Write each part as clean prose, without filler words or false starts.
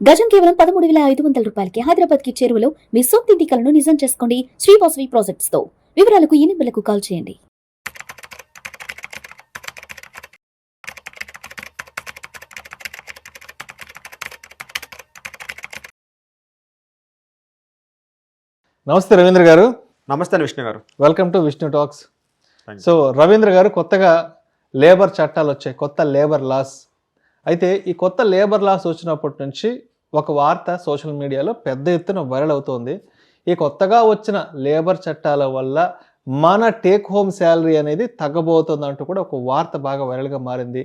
గజం కేవలం 13,500 రూపాయలకి హైదరాబాద్ కి చేరువలో మీ సొంతింటి కలను నిజం చేసుకోండి శ్రీ వాసవి ప్రాజెక్ట్స్ తో. వివరాలకు ఈ నెంబర్లకు కాల్ చేయండి. నమస్తే రవీంద్ర గారు. నమస్తే విష్ణు గారు. Welcome to Vishnu talks. So Ravindra గారు, కొత్తగా లేబర్ చట్టాలు వచ్చాయి, కొత్త లేబర్ లాస్. అయితే ఈ కొత్త లేబర్ లాస్ వచ్చినప్పటి నుంచి ఒక వార్త సోషల్ మీడియాలో పెద్ద ఎత్తున వైరల్ అవుతోంది. ఈ కొత్తగా వచ్చిన లేబర్ చట్టాల వల్ల మన టేక్ హోమ్ శాలరీ అనేది తగ్గబోతుంది అంటూ కూడా ఒక వార్త బాగా వైరల్గా మారింది.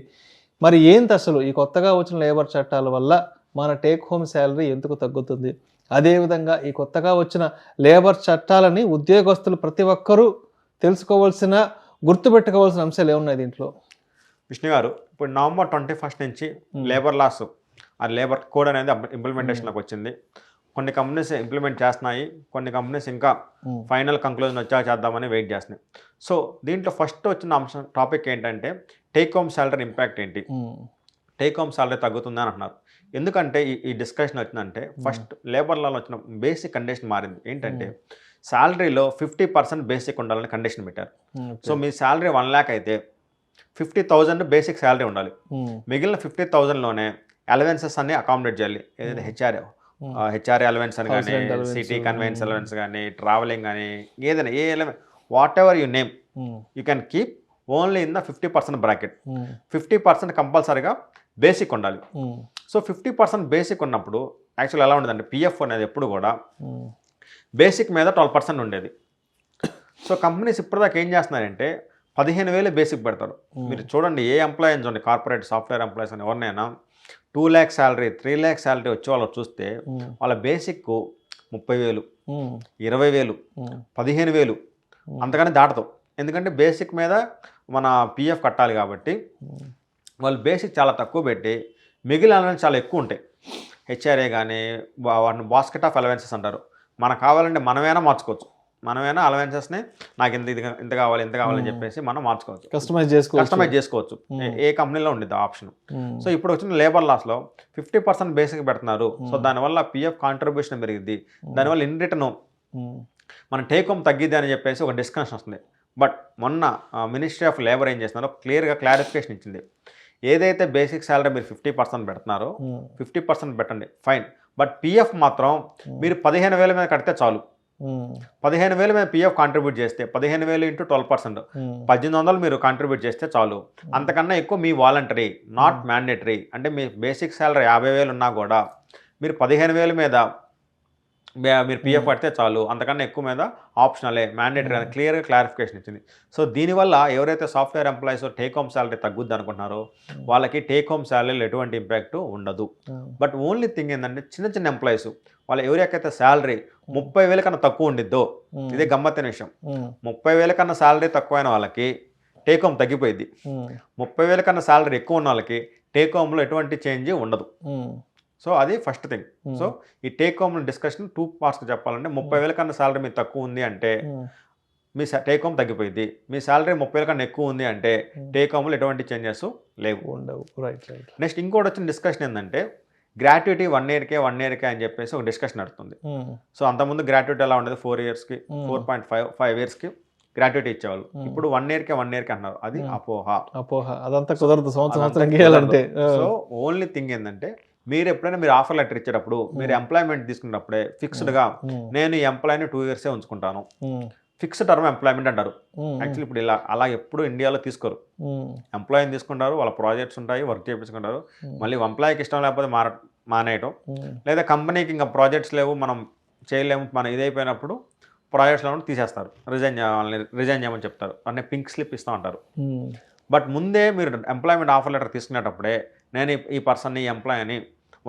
మరి ఏంటి అసలు ఈ కొత్తగా వచ్చిన లేబర్ చట్టాల వల్ల మన టేక్ హోమ్ శాలరీ ఎందుకు తగ్గుతుంది? అదేవిధంగా ఈ కొత్తగా వచ్చిన లేబర్ చట్టాలని ఉద్యోగస్తులు ప్రతి ఒక్కరూ తెలుసుకోవాల్సిన, గుర్తుపెట్టుకోవాల్సిన అంశాలు ఏమున్నాయి దీంట్లో? విష్ణు గారు, ఇప్పుడు నవంబర్ 21 నుంచి లేబర్ లాస్, ఆ లేబర్ కోడ్ అనేది ఇంప్లిమెంటేషన్లోకి వచ్చింది. కొన్ని కంపెనీస్ ఇంప్లిమెంట్ చేస్తున్నాయి, కొన్ని కంపెనీస్ ఇంకా ఫైనల్ కంక్లూజన్ వచ్చాక చేద్దామని వెయిట్ చేస్తున్నాయి. సో దీంట్లో ఫస్ట్ వచ్చిన అంశం టాపిక్ ఏంటంటే టేక్ హోమ్ శాలరీ ఇంపాక్ట్ ఏంటి, టేక్ హోమ్ శాలరీ తగ్గుతుందని అంటున్నారు. ఎందుకంటే ఈ డిస్కషన్ వచ్చిందంటే ఫస్ట్ లేబర్ లాలో వచ్చిన బేసిక్ కండిషన్ మారింది. ఏంటంటే శాలరీలో 50% బేసిక్ ఉండాలని కండిషన్ పెట్టారు. సో మీ శాలరీ 1 lakh అయితే 50,000 బేసిక్ శాలరీ ఉండాలి. మిగిలిన 50,000లోనే అలవెన్సెస్ అన్ని అకామిడేట్ చేయాలి. ఏదైతే హెచ్ఆర్ఏ అలవెన్స్ అని కానీ, సిటీ కన్వెన్స్ అలవెన్స్ కానీ, ట్రావెలింగ్ కానీ, ఏదైనా ఏ allowance, whatever you name, you can keep only in the 50% bracket. 50% కంపల్సరీగా బేసిక్ ఉండాలి. సో 50% బేసిక్ ఉన్నప్పుడు యాక్చువల్ ఎలా ఉండదంటే పిఎఫ్ అనేది ఎప్పుడు కూడా బేసిక్ మీద 12% ఉండేది. సో కంపెనీస్ ఇప్పటిదాకా ఏం చేస్తున్నారంటే 15,000 బేసిక్ పెడతారు. మీరు చూడండి, ఏ ఎంప్లాయీ చూడండి, కార్పొరేట్ సాఫ్ట్వేర్ ఎంప్లాయీస్ అని ఎవరినైనా 2 lakh శాలరీ, 3 lakh శాలరీ వచ్చే వాళ్ళు చూస్తే వాళ్ళ బేసిక్ 30,000, 20,000, 15,000 అంతగానే దాటదు. ఎందుకంటే బేసిక్ మీద మన పిఎఫ్ కట్టాలి కాబట్టి వాళ్ళు బేసిక్ చాలా తక్కువ పెట్టి మిగిలిన అలవెన్స్ చాలా ఎక్కువ ఉంటాయి. హెచ్ఆర్ఏ కానీ వాటిని బాస్కెట్ ఆఫ్ అలవెన్సెస్ అంటారు. మనకు కావాలంటే మనమైనా మార్చుకోవచ్చు. మనమైనా అలవెన్సెస్ని నాకు ఇంత కావాలి అని చెప్పేసి మనం మార్చుకోవచ్చు, కస్టమైజ్ చేసుకోవచ్చు. ఏ కంపెనీలో ఉండేది ఆప్షన్. సో ఇప్పుడు వచ్చిన లేబర్ లాస్లో 50% బేసిక్ పెడుతున్నారు. సో దానివల్ల పిఎఫ్ కాంట్రిబ్యూషన్ పెరిగింది, దానివల్ల ఇన్ రిటర్న్ మన టేక్ హోమ్ తగ్గిద్ది అని చెప్పేసి ఒక డిస్కషన్ వస్తుంది. బట్ మొన్న మినిస్ట్రీ ఆఫ్ లేబర్ ఏం చేస్తున్నారో క్లియర్గా క్లారిఫికేషన్ ఇచ్చింది. ఏదైతే బేసిక్ శాలరీ మీరు 50% పెడుతున్నారో 50% పెట్టండి, ఫైన్. బట్ పిఎఫ్ మాత్రం మీరు 15,000 మీద కడితే చాలు. 15,000 మీద పిఎఫ్ కాంట్రిబ్యూట్ చేస్తే 15,000 ఇంటూ 12%, 1,800 మీరు కాంట్రిబ్యూట్ చేస్తే చాలు. అంతకన్నా ఎక్కువ మీ వాలంటరీ, నాట్ మ్యాండేటరీ. అంటే మీ బేసిక్ శాలరీ 50,000 ఉన్నా కూడా మీరు 15,000 మీద మీరు పిఎఫ్ కడితే చాలు, అంతకన్నా ఎక్కువ మీద ఆప్షనలే, మ్యాండేటరీ అని క్లియర్గా క్లారిఫికేషన్ ఇచ్చింది. సో దీనివల్ల ఎవరైతే software employees take home salary తగ్గుద్ది అనుకుంటున్నారో వాళ్ళకి టేక్ హోమ్ శాలరీలో ఎటువంటి ఇంపాక్ట్ ఉండదు. బట్ ఓన్లీ థింగ్ ఏంటంటే చిన్న ఎంప్లాయీస్ వాళ్ళు ఎవరికైతే శాలరీ 30,000 కన్నా తక్కువ ఉండిద్దో, ఇదే గమ్మత్తైన విషయం, 30,000 కన్నా శాలరీ తక్కువైన వాళ్ళకి టేక్ హోమ్ తగ్గిపోయింది. 30,000 కన్నా శాలరీ ఎక్కువ ఉన్న వాళ్ళకి టేక్ హోమ్లో ఎటువంటి చేంజ్ ఉండదు. సో అది ఫస్ట్ థింగ్. సో ఈ టేక్ హోమ్ డిస్కషన్ 2 parts చెప్పాలంటే 30,000 కన్నా శాలరీ మీకు తక్కువ ఉంది అంటే మీ టేక్ హోమ్ తగ్గిపోయింది. మీ శాలరీ 30,000 కన్నా ఎక్కువ ఉంది అంటే టేక్ హోమ్లో ఎటువంటి చేంజెస్ లేవు. నెక్స్ట్ ఇంకోటి వచ్చిన డిస్కషన్ ఏంటంటే గ్రాట్యుటీ 1 yearకే అని చెప్పేసి ఒక డిస్కషన్ నడుస్తుంది. సో అంతకుముందు గ్రాట్యుటీ ఎలా ఉండేది, 4 yearsకి 4.5 yearsకి గ్రాట్యుటీ ఇచ్చేవాళ్ళు. ఇప్పుడు 1 yearకే అన్నారు. అది అపోహ. అదంతా కుదరదు, సంవత్సరం. సో ఓన్లీ థింగ్ ఏంటంటే మీరు ఎప్పుడైనా మీరు ఆఫర్ లెటర్ ఇచ్చేటప్పుడు మీరు ఎంప్లాయ్మెంట్ తీసుకున్నప్పుడే ఫిక్స్డ్గా నేను ఈ ఎంప్లాయీని 2 years ఉంచుకుంటాను, ఫిక్స్డ్ టర్మ్ ఎంప్లాయ్మెంట్ అంటారు. యాక్చువల్లీ ఇప్పుడు అలా ఎప్పుడు ఇండియాలో తీసుకోరు. ఎంప్లాయీని తీసుకుంటారు, వాళ్ళ ప్రాజెక్ట్స్ ఉంటాయి, వర్క్ చేయించుకుంటారు. మళ్ళీ ఎంప్లాయీకి ఇష్టం లేకపోతే మానేయటం, లేదా కంపెనీకి ఇంకా ప్రాజెక్ట్స్ లేవు, మనం చేయలేము, మనం ఇదైపోయినప్పుడు ప్రాజెక్ట్స్లో తీసేస్తారు, రిజైన్ చేయమని చెప్తారు, అన్నీ పింక్ స్లిప్ ఇస్తూ ఉంటారు. బట్ ముందే మీరు ఎంప్లాయ్మెంట్ ఆఫర్ లెటర్ తీసుకునేటప్పుడే నేను ఈ పర్సన్ని, ఈ ఎంప్లాయీని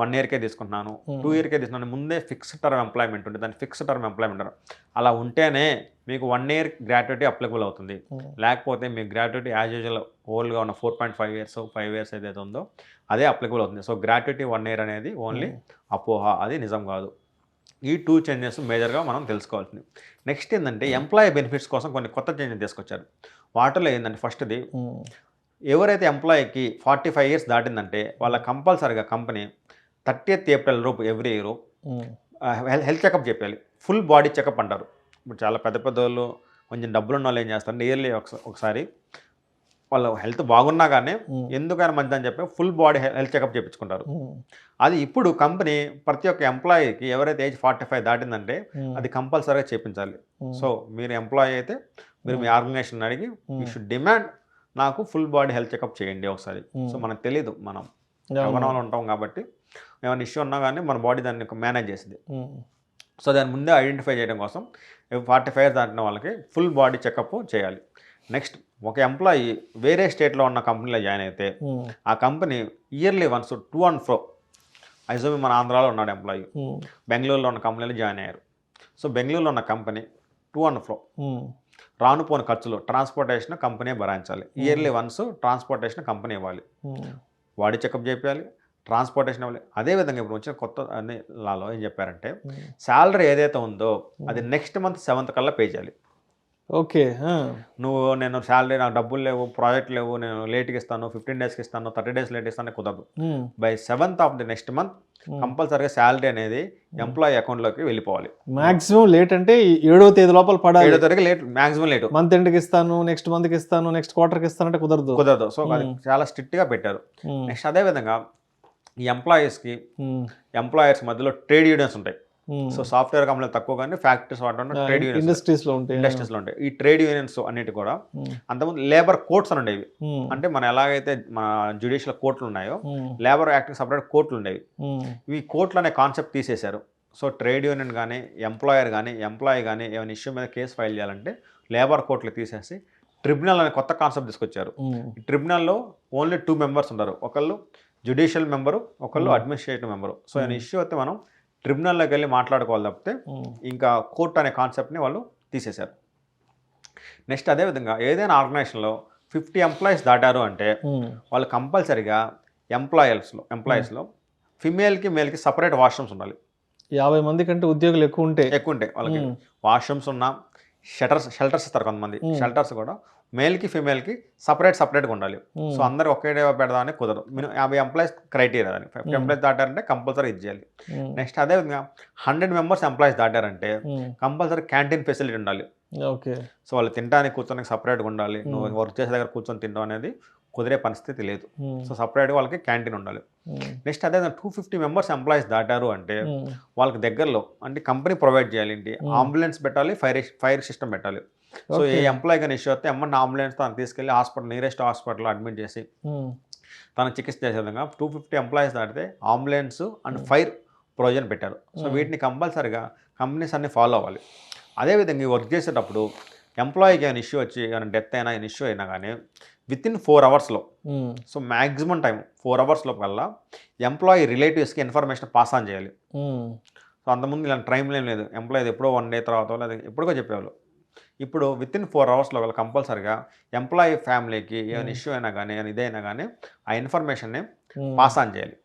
1 yearకే తీసుకుంటున్నాను, 2 yearకే తీసుకున్నాను, ముందే ఫిక్స్డ్ టర్మ్ ఎంప్లాయ్మెంట్ ఉంటుంది, దాన్ని ఫిక్స్డ్ టర్మ్ ఎంప్లాయ్మెంట్ అంటారు. అలా ఉంటేనే మీకు 1 year గ్రాట్యుటీ అప్లికబుల్ అవుతుంది. లేకపోతే మీ గ్రాట్యుటీ యాజ్ యూజువల్ ఓల్డ్గా ఉన్న 4.5 years 5 years ఏదైతే ఉందో అదే అప్లికబుల్ అవుతుంది. సో గ్రాట్యుటీ 1 year అనేది ఓన్లీ అపోహ, అది నిజం కాదు. ఈ 2 చేంజెస్ మేజర్గా మనం తెలుసుకోవాల్సింది. నెక్స్ట్ ఏంటంటే ఎంప్లాయీ బెనిఫిట్స్ కోసం కొన్ని కొత్త చేంజెస్ తీసుకొచ్చారు. వాటిలో ఏంటంటే ఫస్ట్ది, ఎవరైతే ఎంప్లాయీకి 45 years దాటిందంటే వాళ్ళ కంపల్సరీగా కంపెనీ 30th ఏప్రిల్ లోపు ఎవ్రీ ఇయర్ హెల్త్ చెకప్ చెప్పాలి. ఫుల్ బాడీ చెకప్ అంటారు. ఇప్పుడు చాలా పెద్ద పెద్ద వాళ్ళు, కొంచెం డబ్బులు ఉన్న వాళ్ళు ఏం చేస్తారు, ఇయర్లీ ఒకసారి వాళ్ళ హెల్త్ బాగున్నా కానీ ఎందుకైనా మంచిదని చెప్పి ఫుల్ బాడీ హెల్త్ చెకప్ చేయించుకుంటారు. అది ఇప్పుడు కంపెనీ ప్రతి ఒక్క ఎంప్లాయీకి ఎవరైతే ఏజ్ 45 దాటిందంటే అది కంపల్సరీగా చేయించాలి. సో మీరు ఎంప్లాయీ అయితే మీరు మీ ఆర్గనైజేషన్ అడిగి యూ షుడ్ డిమాండ్ నాకు ఫుల్ బాడీ హెల్త్ చెకప్ చేయండి ఒకసారి. సో మనకు తెలియదు, మనం యవ్వనంలో ఉంటాం కాబట్టి ఏమైనా ఇష్యూ ఉన్నా కానీ మన బాడీ దాన్ని మేనేజ్ చేసింది. సో దాని ముందే ఐడెంటిఫై చేయడం కోసం 45 years దాటిన వాళ్ళకి ఫుల్ బాడీ చెకప్ చేయాలి. నెక్స్ట్ ఒక ఎంప్లాయీ వేరే స్టేట్లో ఉన్న కంపెనీలో జాయిన్ అయితే ఆ company yearly once to and fro, ఐజోమి మన ఆంధ్రాలో ఉన్నాడు ఎంప్లాయీ, బెంగళూరులో ఉన్న కంపెనీలో జాయిన్ అయ్యారు. సో బెంగళూరులో ఉన్న కంపెనీ టు అండ్ ఫ్రో రానుపోని ఖర్చులు ట్రాన్స్పోర్టేషన్ కంపెనీ భరించాలి. ఇయర్లీ వన్స్ ట్రాన్స్పోర్టేషన్ కంపెనీ ఇవ్వాలి, బాడీ చెకప్ చేయాలి, ట్రాన్స్పోర్టేషన్ ఇవ్వాలి. అదేవిధంగా ఇప్పుడు వచ్చిన కొత్త అన్ని లాలో ఏం చెప్పారంటే శాలరీ ఏదైతే ఉందో అది నెక్స్ట్ మంత్ 7th కల్లా పే చేయాలి. ఓకే, నేను శాలరీ, నాకు డబ్బులు లేవు, ప్రాజెక్ట్ లేవు, నేను లేట్కి ఇస్తాను, 15 daysకి ఇస్తాను, 30 days లేట్ ఇస్తాను, కుదరదు. By 7th of the next month కంపల్సరీగా శాలరీ అనేది ఎంప్లాయీ అకౌంట్లోకి వెళ్ళిపోవాలి. మాక్సిమం లేట్ అంటే 7వ తేదీ లోపల పడాలి. 7వ తేదీకి లేట్, మాక్సిమం లేట్. మంత్ ఎండ్కి ఇస్తాను, నెక్స్ట్ మంత్కి ఇస్తాను, నెక్స్ట్ క్వార్టర్కి ఇస్తానంటే కుదరదు. సో అది చాలా స్ట్రిక్ట్గా పెట్టారు. నెక్స్ట్ అదేవిధంగా ఈ ఎంప్లాయర్స్ మధ్యలో ట్రేడ్ యూనియన్స్ ఉంటాయి. సో సాఫ్ట్వేర్ కంపెనీలు తక్కువ కానీ ఫ్యాక్టరీస్ వాటి ట్రేడ్ యూనియన్స్ ఇండస్ట్రీస్లో ఉంటాయి. ఈ ట్రేడ్ యూనియన్స్ అన్నిటి కూడా అంతకుముందు లేబర్ కోర్ట్స్ అని ఉండేవి. అంటే మన ఎలాగైతే మన జ్యుడిషియల్ కోర్టులు ఉన్నాయో లేబర్ యాక్ట్ సపరేట్ కోర్టులు ఉండేవి. ఈ కోర్టులు అనే కాన్సెప్ట్ తీసేశారు. సో ట్రేడ్ యూనియన్ కానీ ఎంప్లాయీ కానీ ఏమైనా ఇష్యూ మీద కేసు ఫైల్ చేయాలంటే లేబర్ కోర్టులు తీసేసి ట్రిబ్యునల్ అనే కొత్త కాన్సెప్ట్ తీసుకొచ్చారు. ఈ ట్రిబ్యునల్లో ఓన్లీ 2 members ఉంటారు, ఒకళ్ళు జ్యుడిషియల్ మెంబరు, ఒకళ్ళు అడ్మినిస్ట్రేటివ్ మెంబరు. సో ఏమైనా ఇష్యూ అయితే మనం ట్రిబ్యునల్లోకి వెళ్ళి మాట్లాడుకోవాలి తప్పితే ఇంకా కోర్టు అనే కాన్సెప్ట్ని వాళ్ళు తీసేశారు. నెక్స్ట్ అదేవిధంగా ఏదైనా ఆర్గనైజేషన్లో 50 employees దాటారు అంటే వాళ్ళు కంపల్సరీగా ఎంప్లాయీస్లో ఫిమేల్కి మేల్కి సపరేట్ వాష్రూమ్స్ ఉండాలి. 50 మంది కంటే ఉద్యోగులు ఎక్కువ ఉంటాయి వాళ్ళకి వాష్రూమ్స్ ఉన్నా షెల్టర్స్ ఇస్తారు కొంతమంది. షెల్టర్స్ కూడా మేల్కి ఫిమేల్కి సపరేట్గా ఉండాలి. సో అందరు ఒకే పెడదామని కుదరదు. 50 employees క్రైటీరియా, 50 employees దాటారంటే కంపల్సరీ ఇది చేయాలి. నెక్స్ట్ అదేవిధంగా 100 members ఎంప్లాయీస్ దాటారంటే కంపల్సరీ క్యాంటీన్ ఫెసిలిటీ ఉండాలి. ఓకే, సో వాళ్ళు తినడానికి కూర్చొని సపరేట్గా ఉండాలి. నువ్వు వర్క్ చేసే దగ్గర కూర్చొని తినడం అనేది కుదిరే పరిస్థితి లేదు. సో సపరేట్గా వాళ్ళకి క్యాంటీన్ ఉండాలి. నెక్స్ట్ అదే 250 members ఎంప్లాయీస్ దాటారు అంటే వాళ్ళకి దగ్గరలో అంటే కంపెనీ ప్రొవైడ్ చేయాలి. ఏంటి, అంబులెన్స్ పెట్టాలి, ఫైర్ సిస్టమ్ పెట్టాలి. సో ఏ ఎంప్లాయీ కానీ ఇష్యూ వస్తే అంబులెన్స్ తను తీసుకెళ్ళి నియరెస్ట్ హాస్పిటల్లో అడ్మిట్ చేసి తనకు చికిత్స చేసే విధంగా 250 employees దాటితే అంబులెన్స్ అండ్ ఫైర్ ప్రొవిజన్ పెట్టారు. సో వీటిని కంపల్సరీగా కంపెనీస్ అన్ని ఫాలో అవ్వాలి. అదేవిధంగా వర్క్ చేసేటప్పుడు ఎంప్లాయీకి ఏమైనా ఇష్యూ వచ్చి ఏమైనా డెత్ అయినా ఇష్యూ అయినా కానీ within 4 hours so maximum time 4 hours కల్లా ఎంప్లాయీ రిలేటివ్స్కి ఇన్ఫర్మేషన్ పాస్ ఆన్ చేయాలి. సో అంతకుముందు ఇలాంటి టైం ఏం లేదు, ఎంప్లాయీ ఎప్పుడో 1 day తర్వాత లేదా ఎప్పుడుకో చెప్పేవాళ్ళు. ఇప్పుడు వితిన్ 4 hours కంపల్సరీగా ఎంప్లాయీ ఫ్యామిలీకి ఏమైనా ఇష్యూ అయినా కానీ ఇదైనా కానీ ఆ ఇన్ఫర్మేషన్ని పాస్ ఆన్ చేయాలి.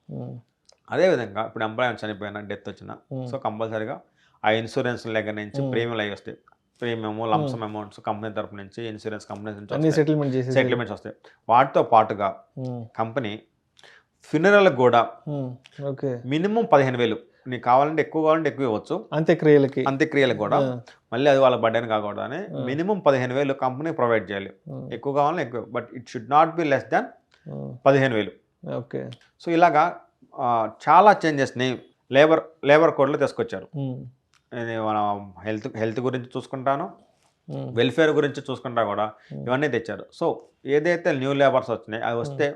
అదేవిధంగా ఇప్పుడు ఎంప్లాయీ చనిపోయినా డెత్ వచ్చినా సో కంపల్సరీగా ఆ ఇన్సూరెన్స్ దగ్గర నుంచి ప్రీమియం అవి వస్తాయి. ప్రీమియం లంసమ్ అమౌంట్స్ కంపెనీ తరపు నుంచి, ఇన్సూరెన్స్ కంపెనీ నుంచి సెటిల్మెంట్స్ వస్తాయి. వాటితో పాటుగా కంపెనీ ఫ్యూనరల్కి కూడా మినిమం 15,000, నీకు కావాలంటే ఎక్కువ ఇవ్వచ్చు, అంత్యక్రియలకు కూడా మళ్ళీ అది వాళ్ళ బర్డెన్ కాకూడదని మినిమం 15,000 కంపెనీ ప్రొవైడ్ చేయాలి. ఎక్కువ కావాలని ఎక్కువ, but it should not be less than 15,000. Okay, so ఇలాగా చాలా చేంజెస్ని లేబర్ కోడ్లో తీసుకొచ్చారు. మన హెల్త్ గురించి చూసుకుంటాను, వెల్ఫేర్ గురించి చూసుకుంటా కూడా ఇవన్నీ తెచ్చారు. సో ఏదైతే న్యూ లేబర్స్ వచ్చినాయి అవి వస్తే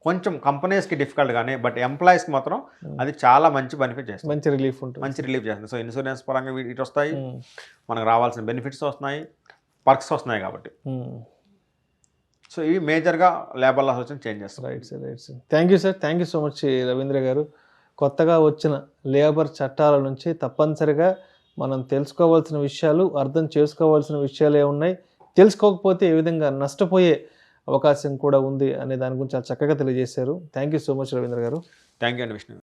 కొంచెం కంపెనీస్కి డిఫికల్ట్ కానీ బట్ ఎంప్లాయీస్కి మాత్రం అది చాలా మంచి బెనిఫిట్ చేస్తుంది, మంచి రిలీఫ్ చేస్తుంది. సో ఇన్సూరెన్స్ పరంగా ఇటు వస్తాయి, మనకు రావాల్సిన బెనిఫిట్స్ వస్తున్నాయి, పర్క్స్ వస్తున్నాయి కాబట్టి. సో ఇవి మేజర్గా లేబర్ లాస్ వచ్చిన changes. Right sir. Thank you so much Ravindra గారు. కొత్తగా వచ్చిన లేబర్ చట్టాల నుంచి తప్పనిసరిగా మనం తెలుసుకోవాల్సిన విషయాలు, అర్థం చేసుకోవాల్సిన విషయాలు ఏమున్నాయి, తెలుసుకోకపోతే ఏ విధంగా నష్టపోయే అవకాశం కూడా ఉంది అనే దాని గురించి చాలా చక్కగా తెలియజేశారు. Thank you so much Ravindra గారు. థ్యాంక్ యూ అండి విష్ణు.